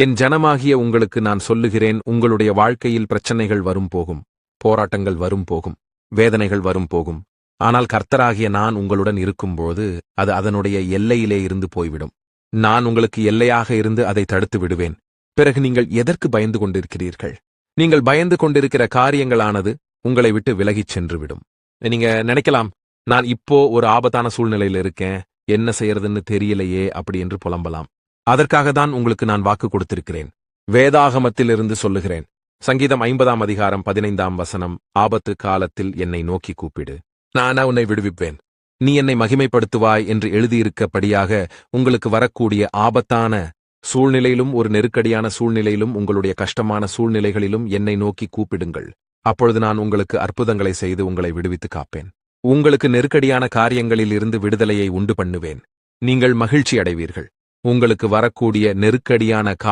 என் ஜனமாகிய உங்களுக்கு நான் சொல்லுகிறேன், உங்களுடைய வாழ்க்கையில் பிரச்சனைகள் வரும் போகும், போராட்டங்கள் வரும் போகும், வேதனைகள் வரும் போகும். ஆனால் கர்த்தராகிய நான் உங்களுடன் இருக்கும்போது அது அதனுடைய எல்லையிலே இருந்து போய்விடும். நான் உங்களுக்கு எல்லையாக இருந்து அதை தடுத்து விடுவேன். பிறகு நீங்கள் எதற்கு பயந்து கொண்டிருக்கிறீர்கள்? நீங்கள் பயந்து கொண்டிருக்கிற காரியங்களானது உங்களை விட்டு விலகிச் சென்றுவிடும். நீங்க நினைக்கலாம், நான் இப்போ ஒரு ஆபத்தான சூழ்நிலையில் இருக்கேன், என்ன செய்யறதுன்னு தெரியலையே அப்படி என்று புலம்பலாம். அதற்காக தான் உங்களுக்கு நான் வாக்கு கொடுத்திருக்கிறேன். வேதாகமத்திலிருந்து சொல்லுகிறேன். சங்கீதம் 50 அதிகாரம் 15 ஆபத்து காலத்தில் என்னை நோக்கி கூப்பிடு, நான் உன்னை விடுவிப்பேன். நீ என்னை மகிமைப்படுத்துவாய் என்று எழுதியிருக்கபடியாக உங்களுக்கு வரக்கூடிய ஆபத்தான சூழ்நிலையிலும், ஒரு நெருக்கடியான சூழ்நிலையிலும், உங்களுடைய கஷ்டமான சூழ்நிலைகளிலும் என்னை நோக்கி கூப்பிடுங்கள். அப்பொழுது நான் உங்களுக்கு அற்புதங்களை செய்து உங்களை விடுவித்து காப்பேன். உங்களுக்கு நெருக்கடியான காரியங்களில் இருந்து விடுதலையை உண்டு பண்ணுவேன். நீங்கள் மகிழ்ச்சி அடைவீர்கள். உங்களுக்கு வரக்கூடிய நெருக்கடியான